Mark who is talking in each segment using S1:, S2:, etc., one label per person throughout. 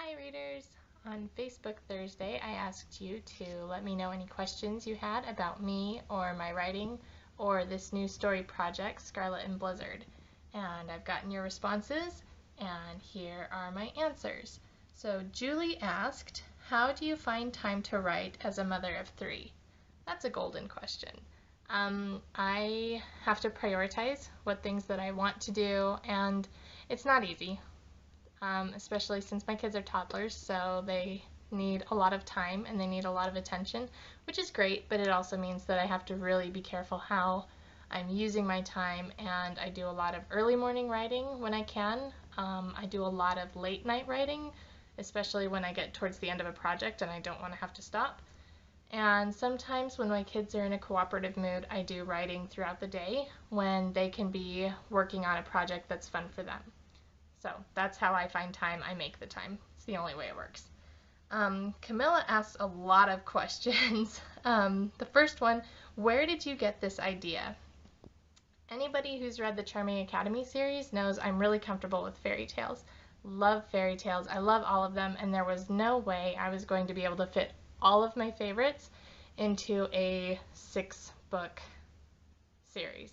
S1: Hi readers! On Facebook Thursday I asked you to let me know any questions you had about me or my writing or this new story project, Scarlet and Blizzard. And I've gotten your responses and here are my answers. So Julie asked, how do you find time to write as a mother of three? That's a golden question. I have to prioritize what things that I want to do, and it's not easy. Especially since my kids are toddlers, so they need a lot of time and they need a lot of attention, which is great, but it also means that I have to really be careful how I'm using my time, and I do a lot of early morning writing when I can. I do a lot of late night writing, especially when I get towards the end of a project and I don't want to have to stop. And sometimes when my kids are in a cooperative mood, I do writing throughout the day when they can be working on a project that's fun for them. So that's how I find time. I make the time. It's the only way it works. Camilla asked a lot of questions. The first one, where did you get this idea? Anybody who's read the Charming Academy series knows I'm really comfortable with fairy tales. Love fairy tales. I love all of them, and there was no way I was going to be able to fit all of my favorites into a 6-book series.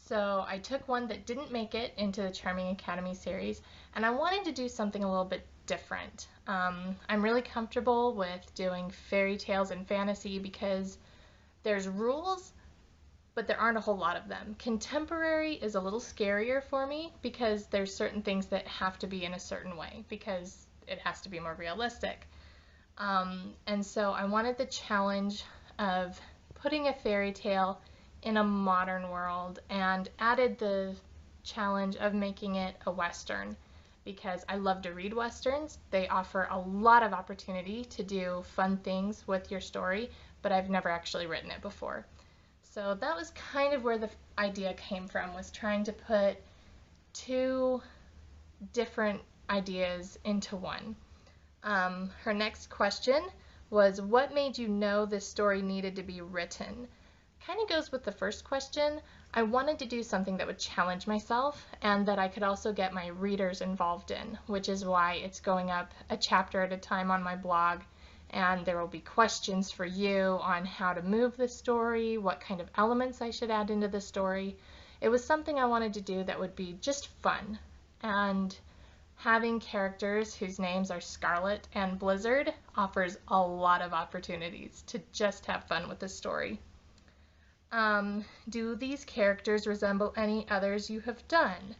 S1: So I took one that didn't make it into the Charming Academy series, and I wanted to do something a little bit different. I'm really comfortable with doing fairy tales and fantasy because there's rules, but there aren't a whole lot of them. Contemporary is a little scarier for me because there's certain things that have to be in a certain way because it has to be more realistic. And so I wanted the challenge of putting a fairy tale in a modern world and added the challenge of making it a Western because I love to read Westerns. They offer a lot of opportunity to do fun things with your story, but I've never actually written it before. So that was kind of where the idea came from, was trying to put two different ideas into one. Her next question was, what made you know this story needed to be written? Kind of goes with the first question. I wanted to do something that would challenge myself and that I could also get my readers involved in, which is why it's going up a chapter at a time on my blog, and there will be questions for you on how to move the story, what kind of elements I should add into the story. It was something I wanted to do that would be just fun, and having characters whose names are Scarlet and Blizzard offers a lot of opportunities to just have fun with the story. Do these characters resemble any others you have done?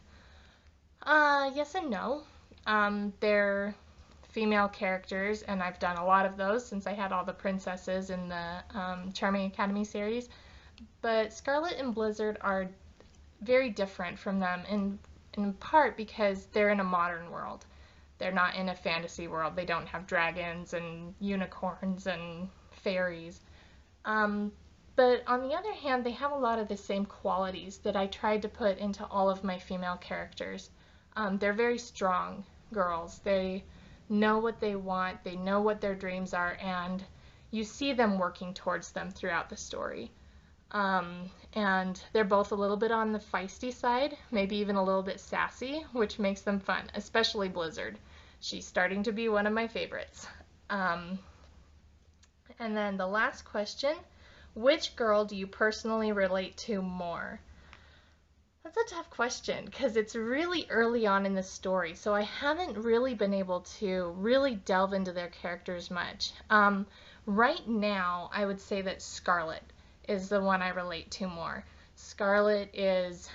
S1: Yes and no. They're female characters, and I've done a lot of those since I had all the princesses in the Charming Academy series. But Scarlet and Blizzard are very different from them in part because they're in a modern world. They're not in a fantasy world. They don't have dragons and unicorns and fairies. But on the other hand, they have a lot of the same qualities that I tried to put into all of my female characters. They're very strong girls. They know what they want, they know what their dreams are, and you see them working towards them throughout the story. And they're both a little bit on the feisty side, maybe even a little bit sassy, which makes them fun, especially Blizzard. She's starting to be one of my favorites. And then the last question, which girl do you personally relate to more? That's a tough question because it's really early on in the story, so I haven't really been able to really delve into their characters much. Right now, I would say that Scarlet is the one I relate to more. Scarlet is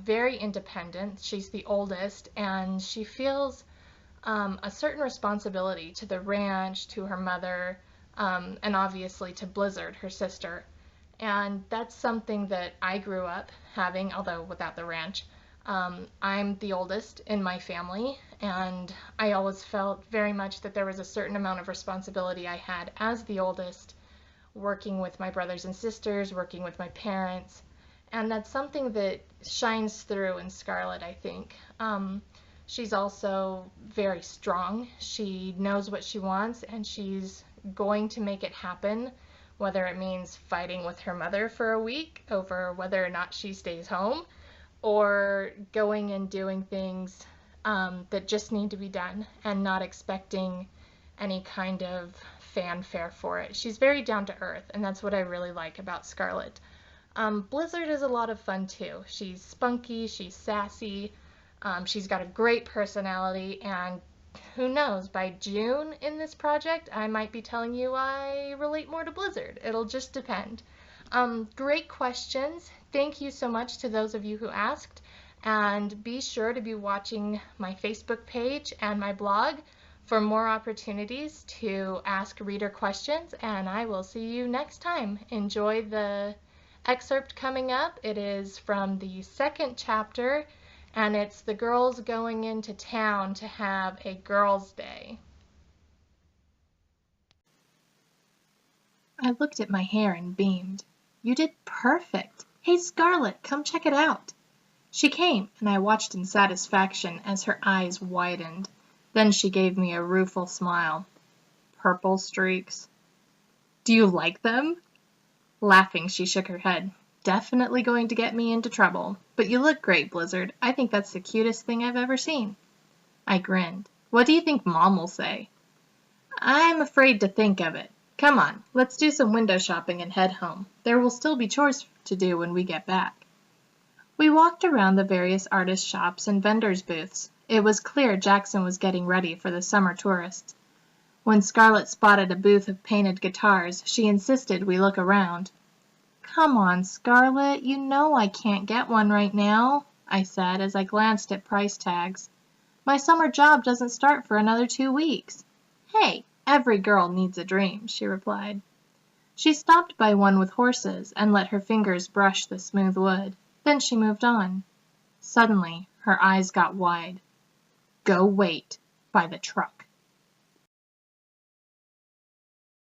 S1: very independent. She's the oldest, and she feels a certain responsibility to the ranch, to her mother, and obviously to Blizzard, her sister. And that's something that I grew up having, although without the ranch. I'm the oldest in my family, and I always felt very much that there was a certain amount of responsibility I had as the oldest, working with my brothers and sisters, working with my parents, and that's something that shines through in Scarlet, I think. She's also very strong. She knows what she wants, and she's going to make it happen, whether it means fighting with her mother for a week over whether or not she stays home, or going and doing things that just need to be done and not expecting any kind of fanfare for it. She's very down to earth, and that's what I really like about Scarlet. Blizzard is a lot of fun too. She's spunky, she's sassy, she's got a great personality, and who knows, by June in this project, I might be telling you I relate more to Blizzard. It'll just depend. Great questions. Thank you so much to those of you who asked, and be sure to be watching my Facebook page and my blog for more opportunities to ask reader questions, and I will see you next time. Enjoy the excerpt coming up. It is from the second chapter, and it's the girls going into town to have a girls' day. I looked at my hair and beamed. You did perfect. Hey, Scarlet, come check it out. She came, and I watched in satisfaction as her eyes widened. Then she gave me a rueful smile. Purple streaks. Do you like them? Laughing, she shook her head. Definitely going to get me into trouble. But you look great, Blizzard. I think that's the cutest thing I've ever seen. I grinned. What do you think Mom will say? I'm afraid to think of it. Come on, let's do some window shopping and head home. There will still be chores to do when we get back. We walked around the various artist shops and vendors' booths. It was clear Jackson was getting ready for the summer tourists. When Scarlet spotted a booth of painted guitars, she insisted we look around. Come on, Scarlet, you know I can't get one right now, I said as I glanced at price tags. My summer job doesn't start for another 2 weeks. Hey, every girl needs a dream, she replied. She stopped by one with horses and let her fingers brush the smooth wood. Then she moved on. Suddenly, her eyes got wide. Go wait by the truck.